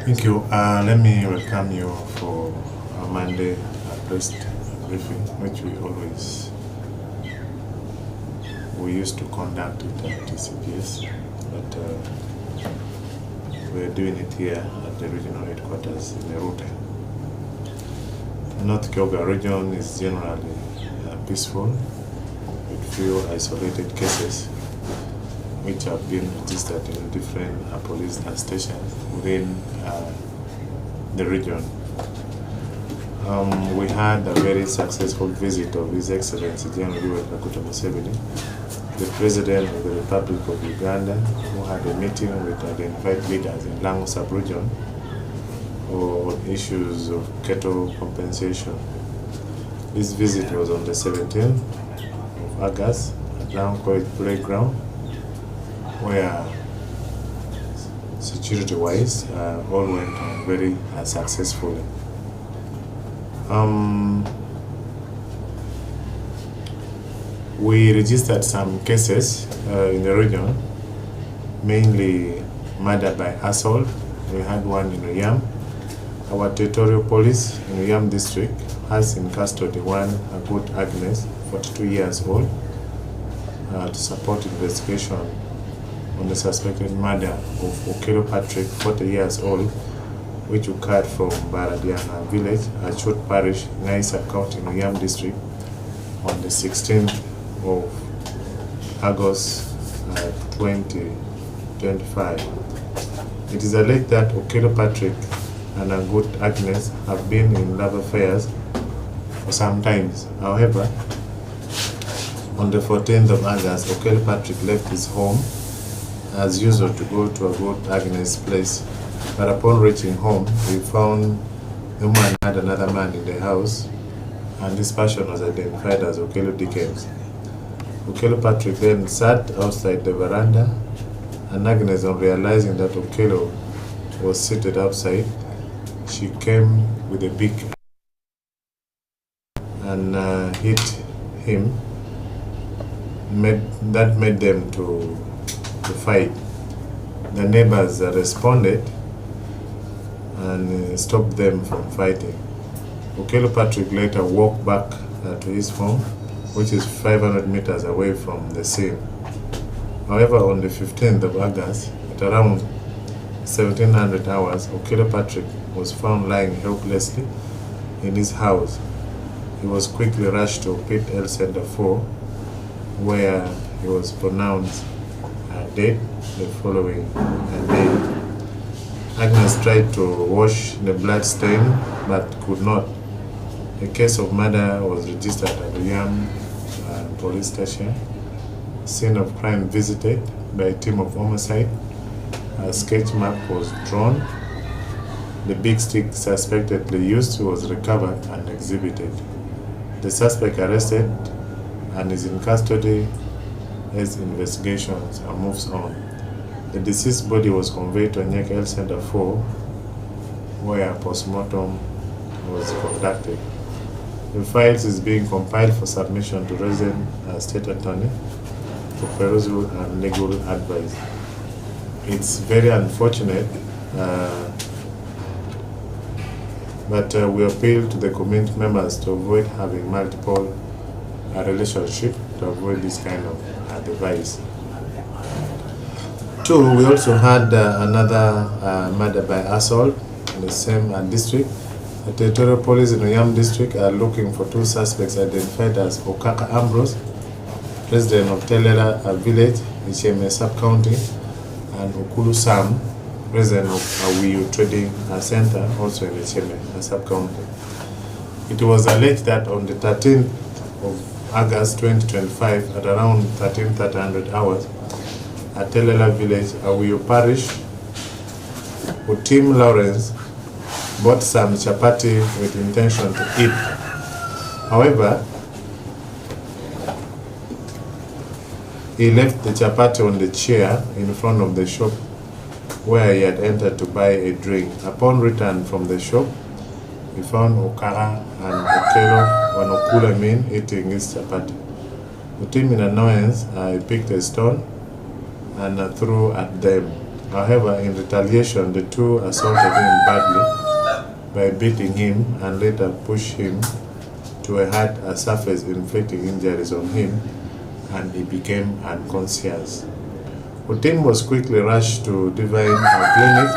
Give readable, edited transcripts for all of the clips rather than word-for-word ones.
Thank you. Let me welcome you for a Monday press briefing, which we used to conduct it at C.P.S, but we're doing it here at the regional headquarters in Lira. North Kyoga region is generally peaceful, with few isolated cases which have been registered in different police stations within the region. We had a very successful visit of His Excellency General Museveni, the President of the Republic of Uganda, who had a meeting with identified leaders in Lango sub-region on issues of cattle compensation. This visit was on the 17th of August at Lango Playground, where security-wise all went on very successfully. We registered some cases in the region, mainly murder by assault. We had one in Uyam. Our territorial police in Uyam district has in custody one good Agnes, 42 years old, to support investigation on the suspected murder of Okema Patrick, 40 years old, which occurred from Baradiana village, Achot parish, Naisa County in Uyam district on the 16th of August 2025. It is alleged that Okema Patrick and Agut Agnes have been in love affairs for some time. However, on the 14th of August, Okema Patrick left his home as usual to go to Agut Agnes' place. But upon reaching home, he found the woman had another man in the house, and this person was identified as Okelo Dickens. Okelo Patrick then sat outside the veranda, and Agnes, on realizing that Okelo was seated outside, she came with a big and hit him. That made them to fight. The neighbors responded and stopped them from fighting. Okelo Patrick later walked back to his home, which is 500 meters away from the scene. However, on the 15th of August, at around 1700 hours, Okelo Patrick was found lying helplessly in his house. He was quickly rushed to Pit Health Center 4, where he was pronounced dead the following day. Agnes tried to wash the blood stain but could not. A case of murder was registered at the Yam police station. Scene of crime visited by a team of homicide. A sketch map was drawn. The big stick suspectedly used was recovered and exhibited. The suspect arrested and is in custody as investigations moves on. The deceased body was conveyed to Nyeke Health Center 4, where postmortem was conducted. The files is being compiled for submission to resident state attorney for perusal and legal advice. It's very unfortunate, but we appeal to the community members to avoid having multiple relationships, to avoid this kind of device. Two, we also had another murder by assault in the same district. The territorial police in Uyam district are looking for two suspects identified as Okaka Ambrose, resident of Telela village, Icheme sub-county, and Okulu Sam, resident of Awiyu Trading Center, also in Icheme sub-county. It was alleged that on the 13th of August 2025 at around 1300 hours at Telela village, Awiyu parish, Utim Lawrence bought some chapati with intention to eat. However, he left the chapati on the chair in front of the shop where he had entered to buy a drink. Upon return from the shop, he found Okara and Okelo eating his chapati. With him in annoyance, he picked a stone and threw at them. However, in retaliation, the two assaulted him badly by beating him and later pushed him to a hard surface, inflicting injuries on him, and he became unconscious. Otim was quickly rushed to Divine Clinic,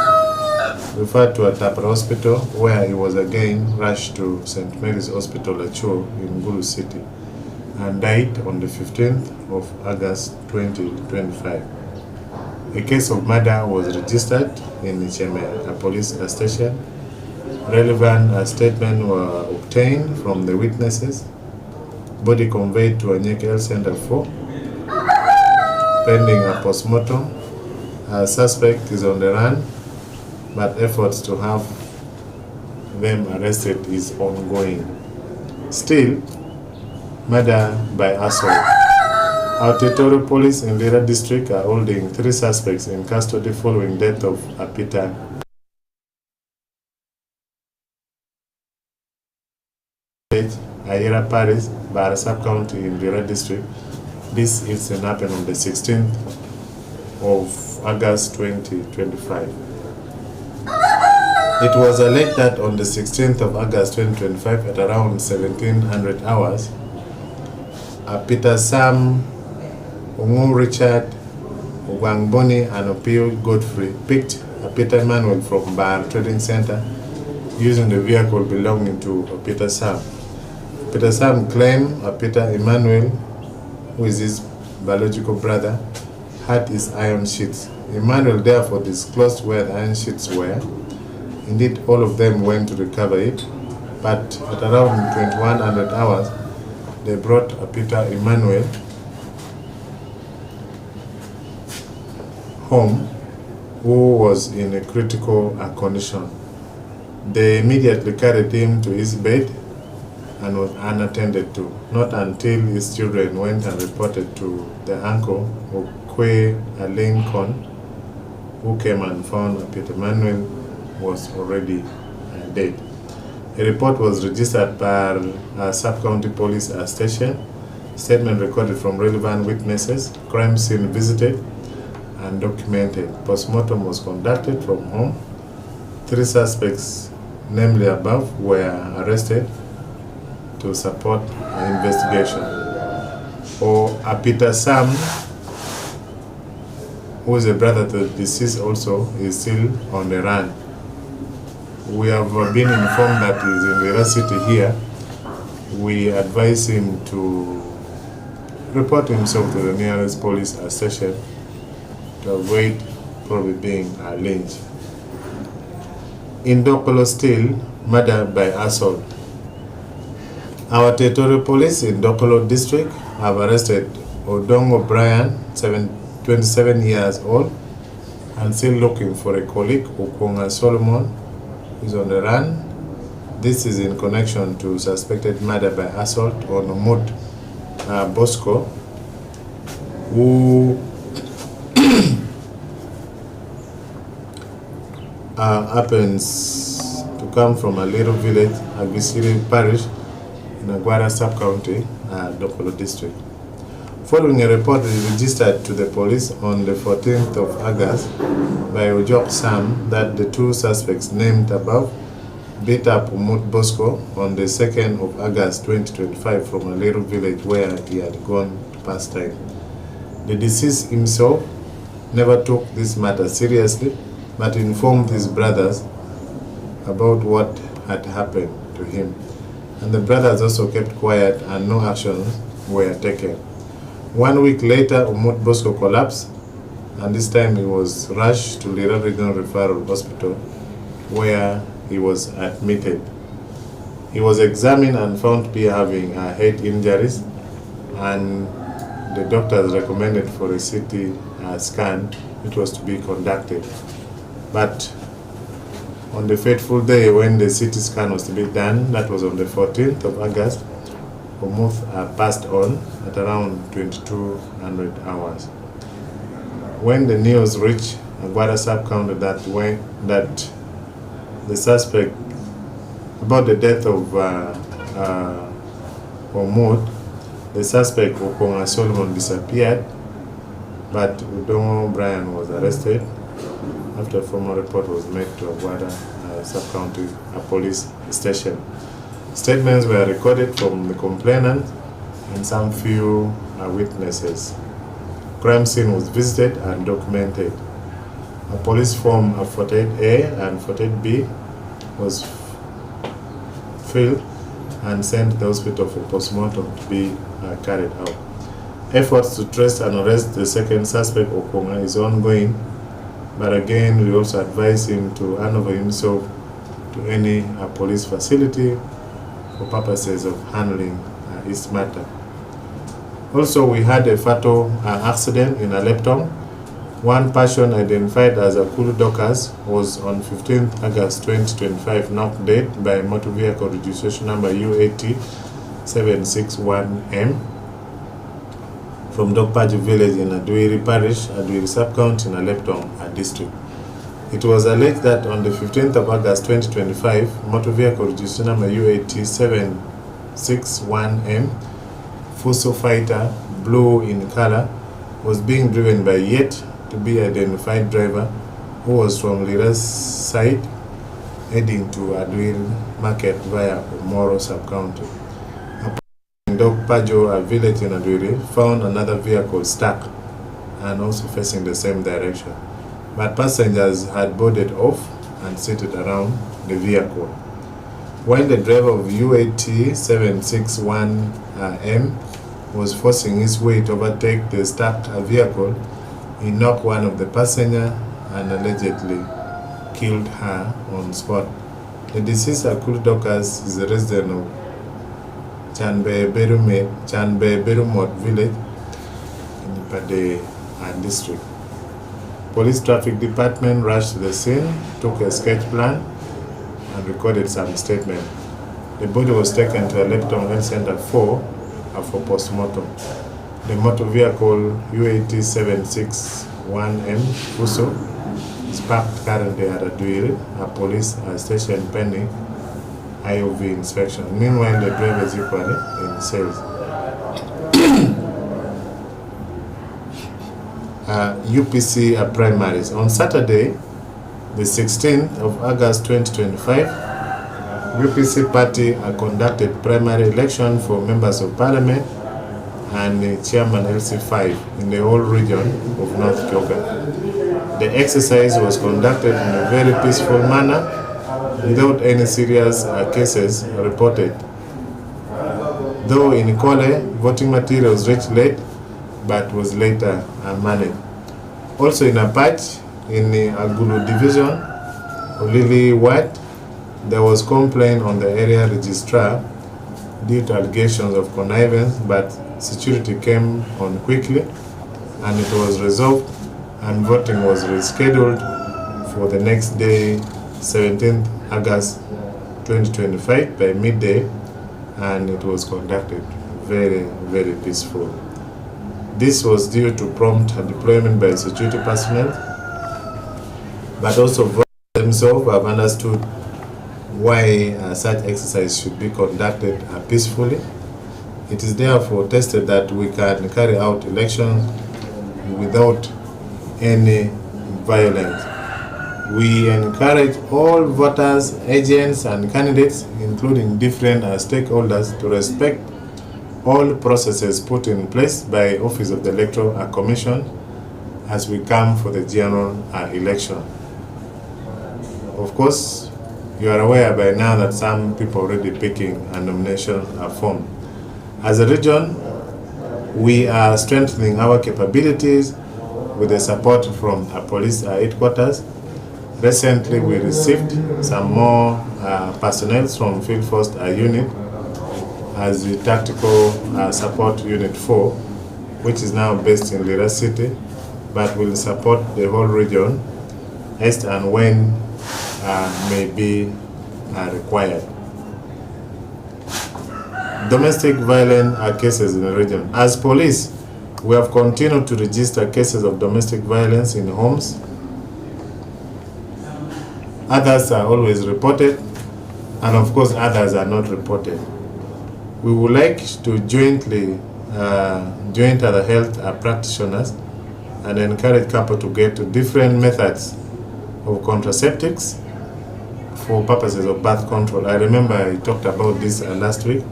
referred to at Tapra Hospital, where he was again rushed to St. Mary's Hospital, Acho in Gulu City, and died on the 15th of August 2025. A case of murder was registered in Icheme, a police station. Relevant statements were obtained from the witnesses. Body conveyed to Anyeke Health Center 4, pending a postmortem. A suspect is on the run, but efforts to have them arrested is ongoing. Still, murder by assault. Our territorial police in Lira district are holding 3 suspects in custody following death of Apita Ayera Paris, Bara sub-county in Lira district. This incident happened on the 16th of August 2025. It was alleged that on the 16th of August 2025 at around 1700 hours, Peter Sam, Ongu Richard, Wangboni and Opio Godfrey picked Peter Emmanuel from Bar Trading Center using the vehicle belonging to Peter Sam. Peter Sam claimed Peter Emmanuel, who is his biological brother, had his iron sheets. Emmanuel therefore disclosed where the iron sheets were. Indeed, all of them went to recover it, but at around 2100 hours, they brought Peter Emmanuel home, who was in a critical condition. They immediately carried him to his bed and was unattended to, not until his children went and reported to their uncle, Lincoln, who came and found Peter Emmanuel was already dead. A report was registered by a sub-county police station, statement recorded from relevant witnesses, crime scene visited and documented. Postmortem was conducted from home. 3 suspects, namely above, were arrested to support the investigation. Peter Sam, who is a brother to the deceased also, is still on the run. We have been informed that he is in Lira City here. We advise him to report himself to the nearest police station to avoid probably being lynched. In Dokolo still, murder by assault. Our territorial police in Dokolo district have arrested Odongo Brian, 27 years old, and still looking for a colleague, Okonga Solomon, who is on the run. This is in connection to suspected murder by assault on Umut Bosco, who happens to come from a little village, Agisiri Parish, in Aguara sub-county, Dokolo district. Following a report registered to the police on the 14th of August by Ojok Sam that the 2 suspects named above beat up Umut Bosco on the 2nd of August 2025 from a little village where he had gone to pass time. The deceased himself never took this matter seriously, but informed his brothers about what had happened to him. And the brothers also kept quiet and no actions were taken. 1 week later, Umut Bosco collapsed, and this time he was rushed to Lira Regional Referral Hospital, where he was admitted. He was examined and found to be having head injuries, and the doctors recommended for a CT scan, which was to be conducted. But on the fateful day when the CT scan was to be done, that was on the 14th of August, Umuth passed on at around 2200 hours. When the news reached Aguara sub-county that the suspect, about the death of Umuth, the suspect, Okonga Solomon, disappeared, but Udongo Brian was arrested after a formal report was made to Aguada Sub-County Police Station. Statements were recorded from the complainant and some few witnesses. Crime scene was visited and documented. A police form 48A and 48B was filled and sent to the hospital for postmortem to be carried out. Efforts to trace and arrest the second suspect, Okema, is ongoing, but again, we also advise him to hand over himself to any police facility for purposes of handling his matter. Also, we had a fatal accident in Alepton. One person identified as Akulu Dokas was on 15th August 2025 knocked dead by motor vehicle registration number UAT 761M from Dokpaji village in Aduiri Parish, Aduiri Sub-County in Alepton district. It was alleged that on the 15th of August 2025, motor vehicle registration number UAT 761M Fuso Fighter, blue in color, was being driven by yet to be identified driver who was from Lira's side heading to Aduiri Market via Omoro Sub-County. In Dokpajo, a village in Aduiri, found another vehicle stuck and also facing the same direction, but passengers had boarded off and seated around the vehicle. While the driver of UAT 761M was forcing his way to overtake the stuck vehicle, he knocked one of the passengers and allegedly killed her on spot. The deceased Akulu Dokas is a resident of Chanbe Berumot village in Pade district. Police traffic department rushed to the scene, took a sketch plan and recorded some statement. The body was taken to Alepton Health Center for postmortem. The motor vehicle UAT 761M Fuso is parked currently at Aduiri, a police station pending IOV inspection. Meanwhile, the driver is equally in sales. UPC primaries. On Saturday, the 16th of August 2025, UPC party conducted primary election for members of parliament and the chairman LC5 in the whole region of North Kyoga. The exercise was conducted in a very peaceful manner without any serious cases reported. Though in Kole, voting materials reached late but was later managed. Also in Apache, in the Agulu division, Olili Ward, there was complaint on the area registrar due to allegations of connivance, but security came on quickly and it was resolved and voting was rescheduled for the next day, 17th August 2025 by midday, and it was conducted very, very peaceful. This was due to prompt deployment by security personnel, but also voters themselves have understood why such exercise should be conducted peacefully. It is therefore tested that we can carry out elections without any violence. We encourage all voters, agents and candidates, including different stakeholders, to respect all processes put in place by Office of the Electoral Commission as we come for the general election. Of course, you are aware by now that some people are already picking a nomination form. As a region, we are strengthening our capabilities with the support from our police headquarters. Recently, we received some more personnel from Field Force Unit as the Tactical Support Unit 4, which is now based in Lira City, but will support the whole region as and when may be required. Domestic violence cases in the region. As police, we have continued to register cases of domestic violence in homes. Others are always reported, and of course others are not reported. We would like to join other health practitioners and encourage couple to get to different methods of contraceptives for purposes of birth control. I remember I talked about this last week.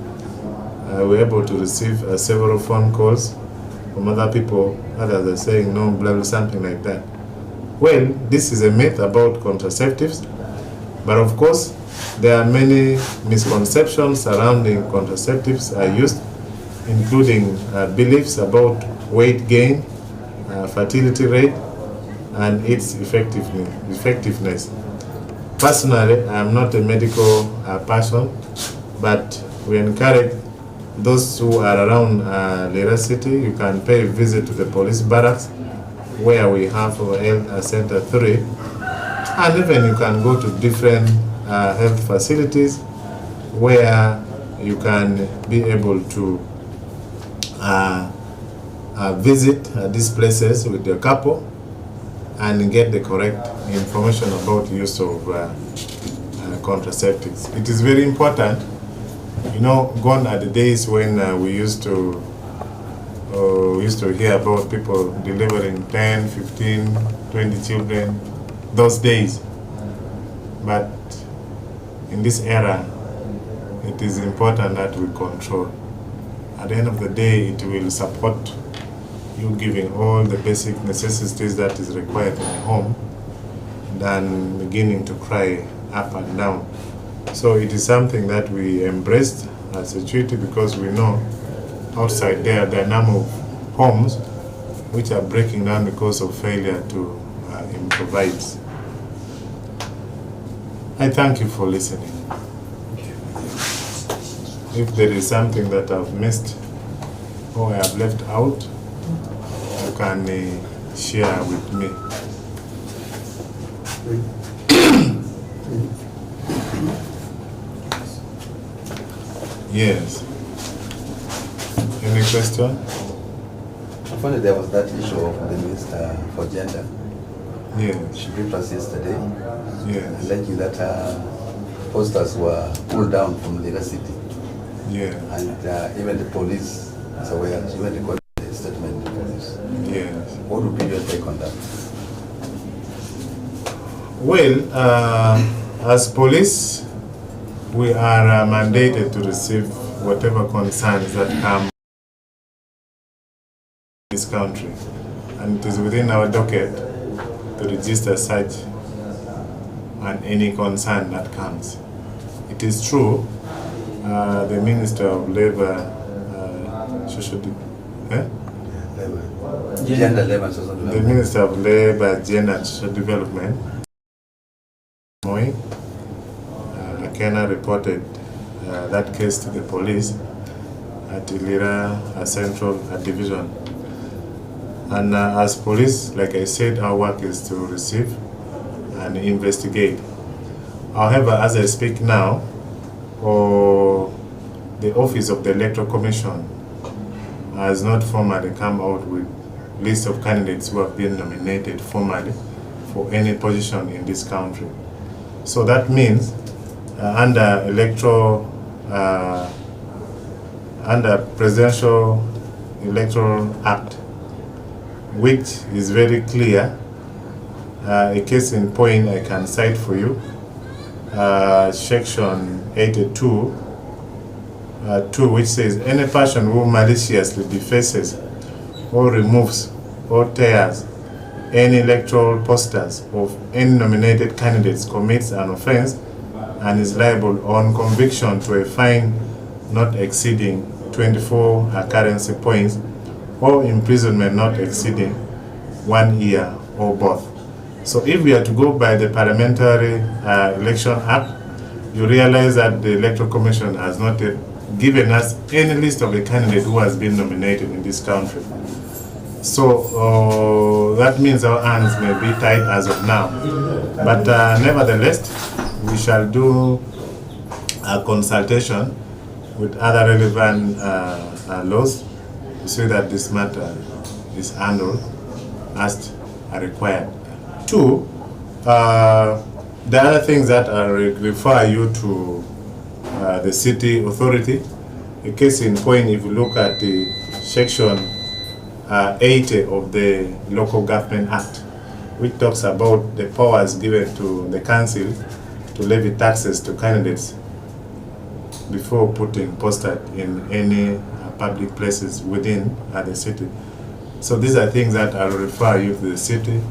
We were able to receive several phone calls from other people, others are saying no, blah, blah, something like that. Well, this is a myth about contraceptives, but of course, there are many misconceptions surrounding contraceptives used, including beliefs about weight gain, fertility rate, and its effectiveness. Personally, I am not a medical person, but we encourage those who are around Lira City, you can pay a visit to the police barracks where we have our health center 3, and even you can go to different health facilities where you can be able to visit these places with your couple and get the correct information about use of contraceptives. It is very important. You know, gone are the days when we used to hear about people delivering 10, 15, 20 children, those days. But in this era, it is important that we control. At the end of the day, it will support you giving all the basic necessities that is required in a home than beginning to cry up and down. So it is something that we embraced as a treaty because we know outside there are a number of homes which are breaking down because of failure to improvise. I thank you for listening. If there is something that I've missed or I have left out, you can share with me. Yes. Any question? I found there was that issue of the Minister for Gender. Yes. She briefed us yesterday. Yes. Alleging that posters were pulled down from Lira City. Yeah. And even the police is aware. Even they got a statement to the police. Yes. What would be your take on that? Well, as police, we are mandated to receive whatever concerns that come in this country. And it is within our docket to register such and any concern that comes. It is true, the Minister of Labor, Gender, Labor and Social Development. The Minister of Labor, Gender and Social Development, Okema reported that case to the police at Lira Central Division. And as police, like I said, our work is to receive and investigate. However, as I speak now, the Office of the Electoral Commission has not formally come out with list of candidates who have been nominated formally for any position in this country. So that means under Presidential Electoral Act, which is very clear, a case in point I can cite for you, section 82, 2, which says any person who maliciously defaces or removes or tears any electoral posters of any nominated candidates commits an offense and is liable on conviction to a fine not exceeding 24 currency points or imprisonment not exceeding 1 year or both. So if we are to go by the Parliamentary Election Act, you realize that the Electoral Commission has not yet given us any list of the candidates who has been nominated in this country. So that means our hands may be tied as of now. But nevertheless, we shall do a consultation with other relevant laws to see that this matter is handled as required. 2, the other things that I refer you to the city authority. A case in point, if you look at the section 80 of the Local Government Act, which talks about the powers given to the council to levy taxes to candidates before putting posters in any public places within the city. So these are things that I will refer you to the city.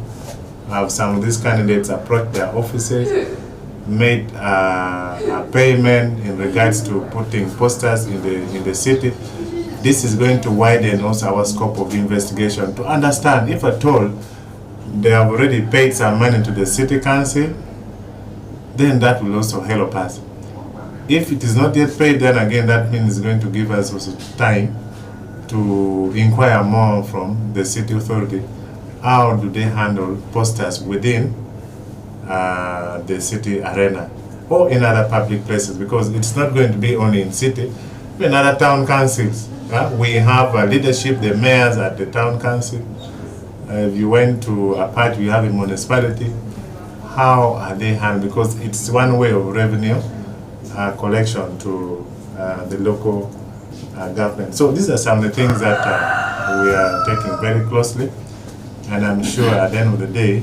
Have some of these candidates approached their offices, made a payment in regards to putting posters in the city. This is going to widen also our scope of investigation to understand if at all they have already paid some money to the city council, then that will also help us. If it is not yet paid, then again that means it's going to give us also time to inquire more from the city authority. How do they handle posters within the city arena or in other public places? Because it's not going to be only in city, in other town councils. We have leadership, the mayors at the town council. If you went to a part we have a municipality, how are they handled? Because it's one way of revenue collection to the local government. So these are some of the things that we are taking very closely, and I'm sure at the end of the day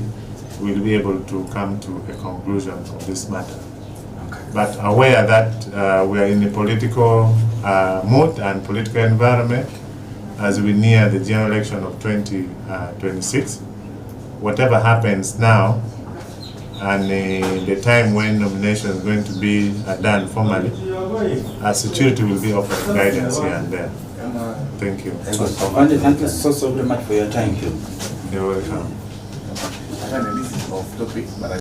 we'll be able to come to a conclusion of this matter. But aware that we are in a political mood and political environment as we near the general election of 2026. Whatever happens now and the time when nomination is going to be done formally, security will be offered guidance here and there. Thank you. Thank you so very much for your time. You're welcome. This is off topic, but